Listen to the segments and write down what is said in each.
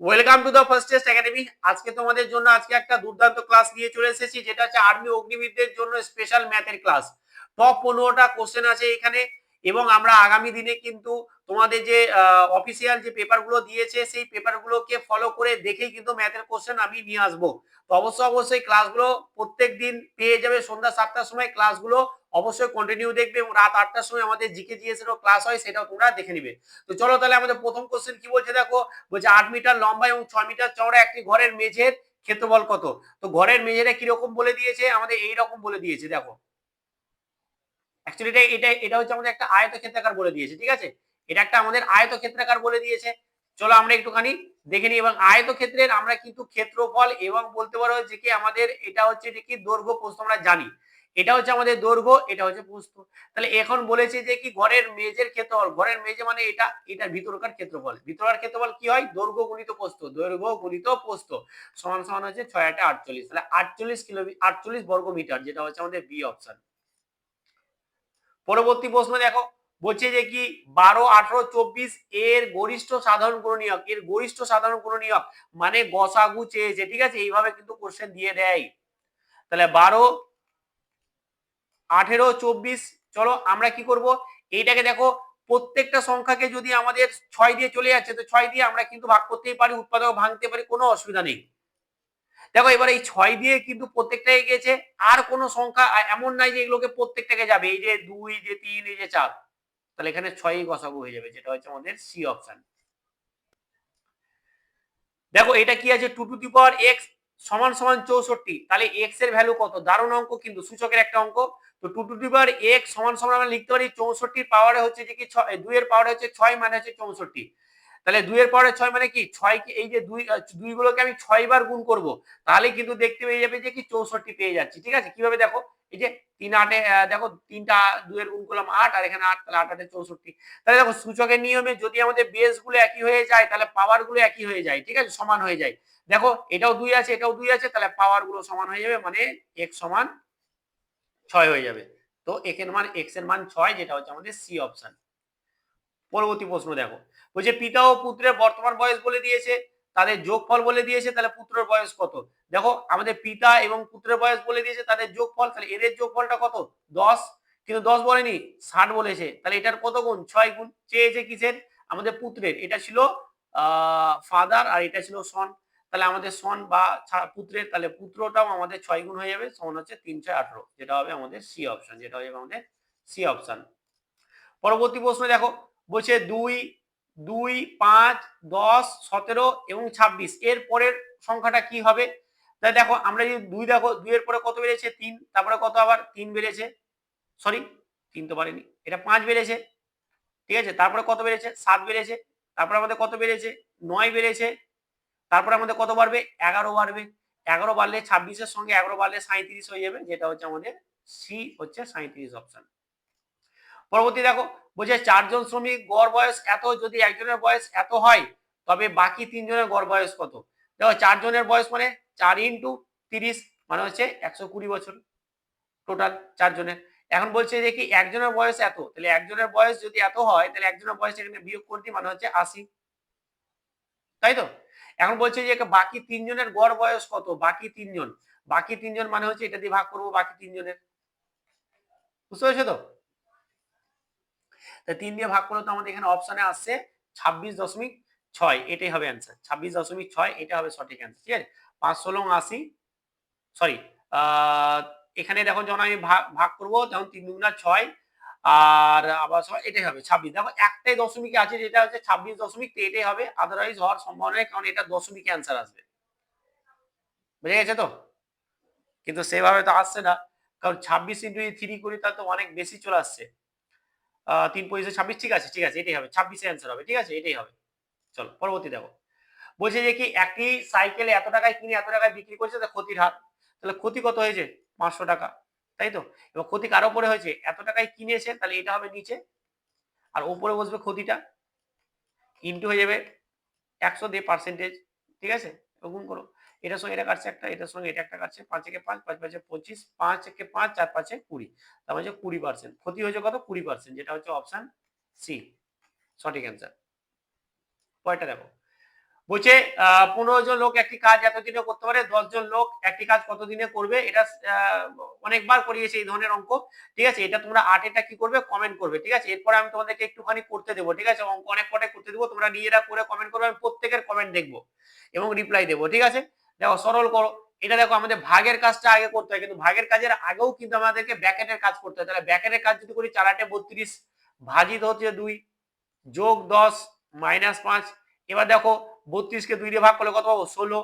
Welcome to the first test academy. আজকে তোমাদের জন্য আজকে একটা দুর্দান্ত ক্লাস নিয়ে চলে এসেছি, যেটা হচ্ছে আর্মি অগ্নিবীরদের জন্য স্পেশাল ম্যাথের ক্লাস। টপ 15টা কোশ্চেন আছে এখানে, এবং আমরা আগামী দিনে কিন্তু তোমাদের যে অফিসিয়াল যে পেপারগুলো দিয়েছে সেই পেপারগুলোকে ফলো করে দেখেই কিন্তু ম্যাথের কোশ্চেন আমি নিয়ে আসবো। তো অবশ্যই ক্লাসগুলো প্রত্যেক দিন পেয়ে যাবে সন্ধ্যা 7টার সময়। ক্লাসগুলো অবশ্যই কন্টিনিউ দেখবে, এবং রাত 8টার সময় আমাদের জিকে জিএস এরও ক্লাস হয়, সেটাও তোমরা দেখে নিবে। তো চলো তাহলে আমাদের প্রথম কোশ্চেন কি বলছে দেখো। বলছে 8 মিটার লম্বা এবং 6 মিটার চওড়া একটি ঘরের মেঝের ক্ষেত্রফল কত। তো ঘরের মেঝেটা কিরকম বলে দিয়েছে, আমাদের এইরকম বলে দিয়েছে। দেখো অ্যাকচুয়ালি এটা হচ্ছে আমাদের একটা আয়তক্ষেত্রাকার বলে দিয়েছে, ঠিক আছে। এটা একটা আমাদের আয়তক্ষেত্রাকার বলে দিয়েছে। চলো আমরা একটুখানি দেখে নিই। এবং আয়তক্ষেত্রের আমরা কিন্তু ক্ষেত্রফল এবং বলতে পারো যে কি আমাদের এটা হচ্ছে যে কি দৈর্ঘ্য প্রস্থ আমরা জানি। এটা হচ্ছে আমাদের দৈর্ঘ্য, এটা হচ্ছে প্রস্থ। তাহলে এখন বলেছে যে কি ঘরের মেঝের ক্ষেত্রফল, ঘরের মেঝে মানে এটার ভিতরকার ক্ষেত্রফল। ভিতরকার ক্ষেত্রফল কি হয়, দৈর্ঘ্য গুণিত প্রস্থ, দৈর্ঘ্য গুণিত প্রস্থ সমান সমান হচ্ছে 6 8 48। তাহলে 48 বর্গ মিটার, যেটা হচ্ছে আমাদের বি অপশন। পরবর্তী প্রশ্ন দেখো। বলছে যে কি 12 18 24 এর গরিষ্ঠ সাধারণ গুণনীয়ক। এর গরিষ্ঠ সাধারণ গুণনীয়ক মানে গসাগু চেয়েছে, ঠিক আছে। এইভাবে কিন্তু কোশ্চেন দিয়ে দেয়। তাহলে 12 18 24, চলো আমরা কি করব, এইটাকে দেখো প্রত্যেকটা সংখ্যাকে যদি আমাদের 6 দিয়ে চলে যাচ্ছে, তো 6 দিয়ে আমরা কিন্তু ভাগ করতেই পারি, উৎপাদক ভাঙতে পারি, কোনো অসুবিধা নেই। দেখো এবার এই 6 দিয়ে কিন্তু প্রত্যেকটাই গেছে, আর কোনো সংখ্যা এমন নাই যে এগুলোকে প্রত্যেকটাকে যাবে। এই যে 2, এই যে 3, এই যে 4, তাহলে এখানে 6ই গসাগু হয়ে যাবে, যেটা হচ্ছে আমাদের সি অপশন। দেখো এটা কি আছে, 2 টু দি পাওয়ার এক্স সমান সমান 64। তাহলে এক্স এর ভ্যালু কত, দারুণ অঙ্ক কিন্তু, সূচকের একটা অঙ্ক। তো 2 টু দি পাওয়ার এক্স সমান সমান আমরা লিখতে পারি 64 পাওয়ারে হচ্ছে যে কি 2 এর পাওয়ারে হচ্ছে 6 মানে হচ্ছে 64। তাহলে 2 এর পাওয়ারে 6 মানে কি 6 কে এই যে 2 গুলোকে আমি 6 বার গুণ করব, তাহলে কিন্তু দেখতে পেয়ে যাবে যে কি 64 পেয়ে যাচ্ছি, ঠিক আছে। কিভাবে দেখো, এই যে 3 8 দেখো 3টা 2 এর গুণ করলাম 8, আর এখানে 8, তাহলে 8 8 64। তাহলে দেখো সূচকের নিয়মে যদি আমাদের বেস গুলো একই হয়ে যায়, তাহলে পাওয়ার গুলো একই হয়ে যায়, ঠিক আছে, সমান হয়ে যায়। দেখো এটাও 2 আছে, এটাও 2 আছে, তাহলে পাওয়ার গুলো সমান হয়ে যাবে, মানে x সমান 6 হয়ে যাবে। তো x এর মান 6, যেটা হচ্ছে আমাদের সি অপশন। পরবর্তী প্রশ্ন দেখো। বলছে পিতা ও পুত্রের বর্তমান বয়স বলে দিয়েছে, তাদের যোগফল বলে দিয়েছে, তাহলে পুত্রের বয়স কত। দেখো আমাদের পিতা এবং পুত্রের বয়স বলে দিয়েছে, তাদের যোগফল, তাহলে এদের যোগফলটা কত, 10। কিন্তু 10 বলেনি, 60 বলেছে। তাহলে এটার কত গুণ, 6 গুণ। চেয়েছে কিসের, আমাদের পুত্রের। এটা ছিল ফাদার আর এটা ছিল সন। তাহলে আমাদের সন বা পুত্রের, তাহলে পুত্রটাও আমাদের 6 গুণ হয়ে যাবে, সমান হচ্ছে 3 6 18, যেটা হবে আমাদের সি অপশন, যেটা হবে আমাদের সি অপশন। পরবর্তী প্রশ্ন দেখো। বলছে 2 2 5 10 17 এবং 26 এর পরের সংখ্যাটা কি হবে। তাহলে দেখো আমরা যদি 2 দেখো, 2 এর পরে কত বেড়েছে, 3, তারপরে কত আবার 3 বেড়েছে, সরি 3 তো বাড়েনি, এটা 5 বেড়েছে, ঠিক আছে। তারপরে কত বেড়েছে, 7 বেড়েছে। তারপরে আমাদের কত বেড়েছে, 9 বেড়েছে। তারপরে আমাদের কত বাড়বে, 11 বাড়বে। 11 বাড়লে 26 এর সঙ্গে 11 বাড়লে 37 হয়ে যাবে, যেটা হচ্ছে আমাদের সি হচ্ছে 37 অপশন। পরবর্তী দেখো। বলছে 4 জন শ্রমিক গড় বয়স এত, যদি একজনের বয়স এত হয় তবে বাকি 3 জনের গড় বয়স কত। দেখো 4 জনের বয়স মানে 4 ইন্টু 30, মানে হচ্ছে 120 বছর টোটাল 4 জনের। এখন বলছে যে কি একজনের বয়স এত, তাহলে একজনের বয়স যদি এত হয়, তাহলে একজনের বয়স এখানে বিয়োগ করতে মানে হচ্ছে 80, তাই তো। এখন বলছে যে বাকি 3 জনের গড় বয়স কত, বাকি 3 জন, বাকি 3 জন মানে হচ্ছে এটা দিয়ে ভাগ করবো বাকি 3 জনের, বুঝতে পেরেছো তো। 3 দিয়ে ভাগ করলে তো আমাদের এখানে অপশনে আসছে 26.6, এটাই হবে অ্যান্সার। 26.6 এটা হবে সঠিক অ্যান্সার, ঠিক আছে। 5 16 80, সরি, এখানে দেখো যখন আমি ভাগ করবো তখন 3 দুগুণা 6, আর আবার এটাই হবে 26। দেখো একটাই দশমিক আছে, যেটা হচ্ছে 26 তো এটাই হবে, আদারওয়াইজ হওয়ার সম্ভাবনা নেই, কারণ এটা দশমিকে অ্যান্সার আসবে, বুঝে গেছে তো। কিন্তু সেভাবে তো আসছে না, কারণ 26 ইন্টু 3 করি তাহলে তো অনেক বেশি চলে আসছে। 3 25 26, ঠিক আছে ঠিক আছে, এটাই হবে 26 অ্যান্সার হবে, ঠিক আছে, এটাই হবে। চলো পরবর্তী দেখো। বলছে যে কি একটি সাইকেল এত টাকায় কিনে এত টাকায় বিক্রি করছে, তার ক্ষতির হার। তাহলে ক্ষতি কত হয়েছে, 500 টাকা, তাই তো। এবার ক্ষতি কার উপরে হয়েছে, এত টাকায় কিনেছে, তাহলে এটা হবে নিচে, আর উপরে বসবে ক্ষতিটা, ইনটু হয়ে যাবে 100 দিয়ে পার্সেন্টেজ, ঠিক আছে। গুণ করো, এটার সঙ্গে এটা কাটছে একটা, এটার সঙ্গে এটা একটা কাটছে, 5 একে 5, 5 5 25, 5 একে 5, 4 5 20, তার মানে 20%। ক্ষতি হয়েছে কত, 20%, যেটা হচ্ছে অপশন সি সঠিক অ্যান্সার। পরেরটা দেখো। বলছে 15 জন লোক একটি কাজ এতদিনে করতে পারে, 10 জন লোক একটি কাজ কতদিনে করবে। এটা অনেকবার করিয়েছে এই ধরনের অঙ্ক, ঠিক আছে। এটা তোমরা 8 এটা কি করবে, কমেন্ট করবে, ঠিক আছে। এরপরে আমি তোমাদেরকে একটুখানি করতে দেবো, ঠিক আছে। অঙ্ক অনেক কটাই করতে দেবো, তোমরা নিজেরা করে কমেন্ট করবে, আমি প্রত্যেকের কমেন্ট দেখবো এবং রিপ্লাই দেবো, ঠিক আছে। দেখো সরল করো। এটা দেখো আমাদের ভাগের কাজটা আগে করতে হয়, কিন্তু ভাগের কাজের আগেও কিন্তু আমাদেরকে ব্র্যাকেটের কাজ করতে হয়। তাহলে ব্র্যাকেটের কাজ যদি করি 4 × 8 = 32 ভাজিত হচ্ছে 2 যোগ 10 মাইনাস 5। এবার দেখো 32 কে 2 দিয়ে ভাগ করলে কত পাবো, 16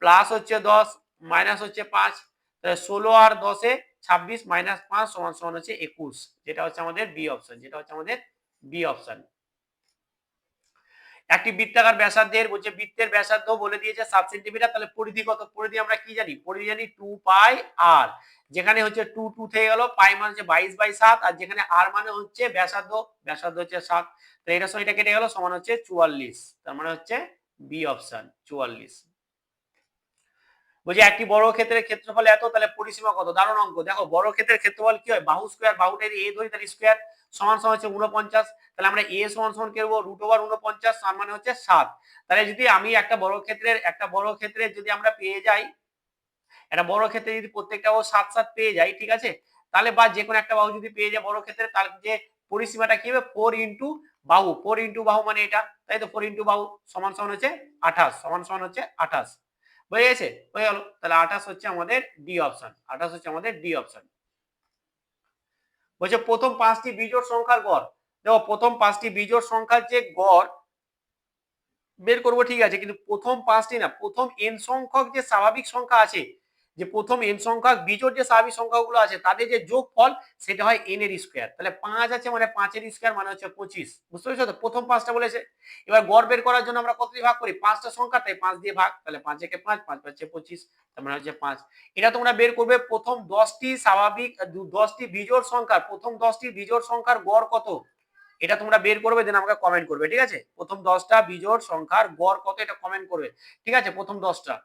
প্লাস হচ্ছে 10 মাইনাস হচ্ছে 5। তাহলে 16 আর 10 এ 26 মাইনাস 5 সমান সমান হচ্ছে 21, যেটা হচ্ছে আমাদের বি অপশন, যেটা হচ্ছে আমাদের বি অপশন। একটি বৃত্তাকার ব্যাসার্ধের, বলছে বৃত্তের ব্যাসার্ধ বলে দিয়েছে 7 সেন্টিমিটার। তাহলে পরিধি কত, পরিধি আমরা কি জানি, পরিধি জানি 2 পাই আর, যেখানে হচ্ছে 2 2 থেকে গেল, পাই মানে হচ্ছে 22/7, আর যেখানে আর মানে হচ্ছে ব্যাসার্ধ, ব্যাসার্ধ হচ্ছে 7। তো এটার সঙ্গে এটা কেটে গেল, সমান হচ্ছে 44। তার মানে হচ্ছে বি অপশন 44। বলছে একটি বর্গক্ষেত্রের ক্ষেত্রফল এত, তাহলে পরিসীমা কত। দারুণ অঙ্ক। দেখো বর্গক্ষেত্রের ক্ষেত্রফল কি হয়, বাহু স্কয়ার, বাহুটা যদি এ ধরি তাহলে স্কয়ার সমান সমান হচ্ছে 49। তাহলে আমরা এ সমান সমান কি করব, √49 তার মানে হচ্ছে 7। তাহলে যদি আমি একটা বর্গক্ষেত্রের যদি আমরা পেয়ে যাই, একটা বর্গক্ষেত্রে যদি প্রত্যেকটা ও 7 7 পেয়ে যাই, ঠিক আছে, তাহলে বা যে কোনো একটা বাহু যদি পেয়ে যায় বর্গক্ষেত্রে, তার যে পরিসীমাটা কি হবে, 4 ইনটু বাহু, 4 ইনটু বাহু মানে এটা, তাই তো 4 ইনটু বাহু সমান সমান হচ্ছে 28, সমান সমান হচ্ছে 28। বুঝে গেছে, হয়ে গেল। তাহলে 28 হচ্ছে আমাদের ডি অপশন, 28 হচ্ছে আমাদের ডি অপশন। বলছে প্রথম 5টি বিজোড় সংখ্যার গড়। দেখো প্রথম 5টি বিজোড় সংখ্যার যে গড় বের করবো, ঠিক আছে, কিন্তু প্রথম 5টি না, প্রথম n সংখ্যক যে স্বাভাবিক সংখ্যা আছে, যে প্রথম n সংখ্যক বিজোড় যে স্বাভাবিক সংখ্যাগুলো আছে তাদের যে যোগফল সেটা হয় n এর স্কয়ার। তাহলে 5 আছে মানে 5 এর স্কয়ার মানে হচ্ছে 25। বুঝতে পেরেছো তো, প্রথম 5টা বলেছে। এবার গড় বের করার জন্য আমরা কত দিয়ে ভাগ করি, 5টা সংখ্যা তাই 5 দিয়ে ভাগ, তাহলে 5 একে 5, 5 5 25, তার মানে হচ্ছে 5। এটা তোমরা বের করবে প্রথম 10টি স্বাভাবিক 10টি বিজোড় সংখ্যার, প্রথম 10টি বিজোড় সংখ্যার গড় কত, এটা তোমরা বের করবে, দেন আমাকে কমেন্ট করবে, ঠিক আছে। প্রথম 10টা বিজোড় সংখ্যার গড় কত এটা কমেন্ট করবে, ঠিক আছে, প্রথম 10টা।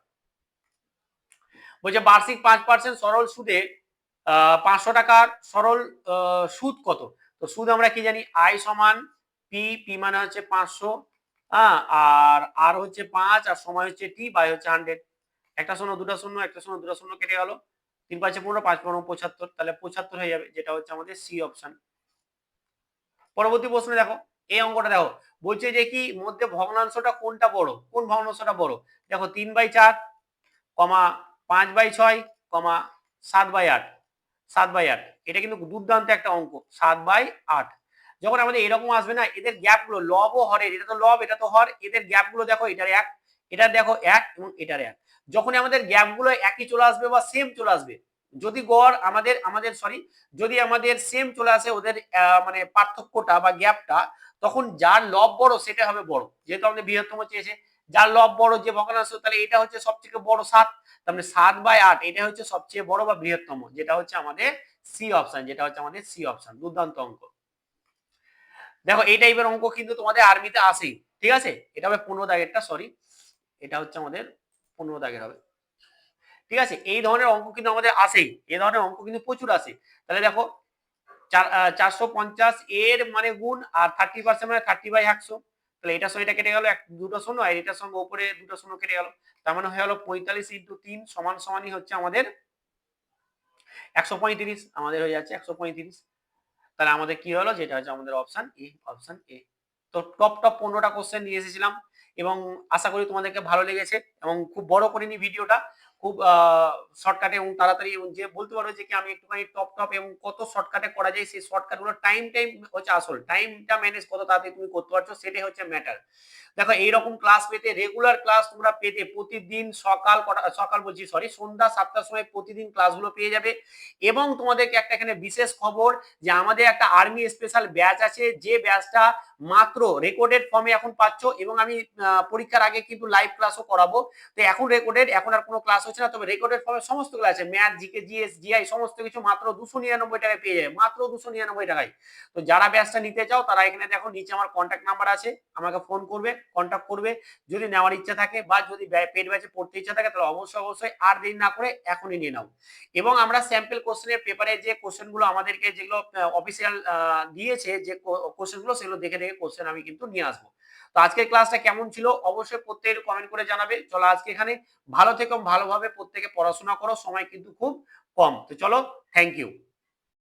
বলছে বার্ষিক 5% সরল সুদে 500 টাকার সরল সুদ কত। তো সুদ আমরা কি জানি, আই সমান পি, পি মানে হচ্ছে 500, হ্যাঁ, আর হচ্ছে 5, আর সময় হচ্ছে টি, বাই হচ্ছে 100। একটা শূন্য দুটা শূন্য, একটা শূন্য দুটা শূন্য কেটে গেল, 3 5 15, 5 15 75, তাহলে 75 হয়ে যাবে, যেটা হচ্ছে আমাদের সি অপশন। পরবর্তী প্রশ্নে দেখো, এই অঙ্কটা দেখো, বলছে যে কি মধ্যে ভগ্নাংশটা কোনটা বড়, কোন ভগ্নাংশটা বড়। দেখো 3/4, 5/6, 7/8, 7/8। এটা কিন্তু দুর্দান্ত একটা অঙ্ক, 7/8। যখন আমাদের এরকম আসবে না, এদের গ্যাপ গুলো লব ও হরের, এটা তো লব এটা তো হর, এদের গ্যাপ গুলো দেখো, এটার 1, এটার দেখো 1 এবং এটার 1। যখন আমাদের গ্যাপ গুলো একই চলে আসবে বা সেম চলে আসবে, যদি গড় আমাদের আমাদের সরি যদি আমাদের সেম চলে আসে ওদের মানে পার্থক্যটা বা গ্যাপটা, তখন যার লব বড় সেটা হবে বড়, যেহেতু আমাদের বৃহত্তম চেয়েছে। যার লব বড় যে ভগ্নাংশ, তাহলে এটা হচ্ছে সবথেকে বড় 7, তার মানে 7/8 এটা হচ্ছে সবচেয়ে বড় বা বৃহত্তম, যেটা হচ্ছে আমাদের সি অপশন, যেটা হচ্ছে আমাদের সি অপশন। দুর্দান্ত অঙ্ক। দেখো এই টাইপের অঙ্ক কিন্তু তোমাদের আর্মিতে আসেই, ঠিক আছে। এটা হবে 15 দাগেরটা, সরি, এটা হচ্ছে আমাদের 15 দাগের হবে, ঠিক আছে। এই ধরনের অঙ্ক কিন্তু আমাদের আসেই, এই ধরনের অঙ্ক কিন্তু প্রচুর আসে। তাহলে দেখো 450 এর মানে গুণ, আর 30% মানে 30/100। তাহলে এটার সঙ্গে এটা কেটে গেল, দুটো শূন্য, আর এটার সঙ্গে উপরে দুটো শূন্য কেটে গেল, তার মানে হয়ে গেল 45 × 3 সমান সমানই হচ্ছে আমাদের 135, আমাদের হয়ে যাচ্ছে 135। তাহলে আমাদের কি হলো, যেটা হচ্ছে আমাদের অপশন এ, অপশন এ। তো টপ 15টা কোশ্চেন নিয়ে এসেছিলাম, এবং আশা করি তোমাদেরকে ভালো লেগেছে, এবং খুব বড় করিনি ভিডিওটা, খুব শর্টকাটে এবং তাড়াতাড়ি, এবং যে বলতে পারো যে কি আমি একটুখানি টপ এবং কত শর্টকাটে করা যায়, সেই শর্টকাট গুলো টাইম হচ্ছে আসল, টাইমটা ম্যানেজ কত তাড়াতাড়ি তুমি করতে পারছো, সেটাই হচ্ছে ম্যাটার। দেখো এইরকম ক্লাস পেতে, রেগুলার ক্লাস তোমরা পেতে প্রতিদিন সকাল বলছি সরি সন্ধ্যা 7টার সময় প্রতিদিন ক্লাসগুলো পেয়ে যাবে। এবং তোমাদেরকে একটা এখানে বিশেষ খবর, যে আমাদের একটা আর্মি স্পেশাল ব্যাচ আছে, যে ব্যাচটা মাত্র রেকর্ডেড ফর্মে এখন পাচ্ছ, এবং আমি পরীক্ষার আগে কিন্তু লাইভ ক্লাসও করাবো। তো এখন রেকর্ডেড, এখন আর কোনো ক্লাস হচ্ছে না, তবে রেকর্ডেড ফর্মে সমস্ত ক্লাস আছে, ম্যাথ, জিকে, জিএস, জিআই সমস্ত কিছু মাত্র 299 টাকায় পেয়ে যাবে, মাত্র 299 টাকায়। তো যারা ব্যাচটা নিতে চাও তারা এখানে দেখো নিচে আমার কন্ট্যাক্ট নাম্বার আছে, আমাকে ফোন করবে, কন্ট্যাক্ট করবে, যদি নেওয়ার ইচ্ছা থাকে বা যদি পেড ব্যাচে পড়তে ইচ্ছা থাকে, তাহলে অবশ্যই আর দেরি না করে এখনই নিয়ে নাও। এবং আমরা স্যাম্পল কোশ্চেনের পেপারে যে কোশ্চেনগুলো আমাদেরকে যেগুলো অফিসিয়াল দিয়েছে, যে কোশ্চেনগুলো, সেগুলো দেখে দেখে কোশ্চেন আমি কিন্তু নিয়ে আসবো। তো আজকের ক্লাসটা কেমন ছিল অবশ্যই প্রত্যেকে কমেন্ট করে জানাবে। চলো আজকে এখানে ভালো থেকো, ভালোভাবে প্রত্যেকে পড়াশোনা করো, সময় কিন্তু খুব কম। তো চলো, থ্যাংক ইউ।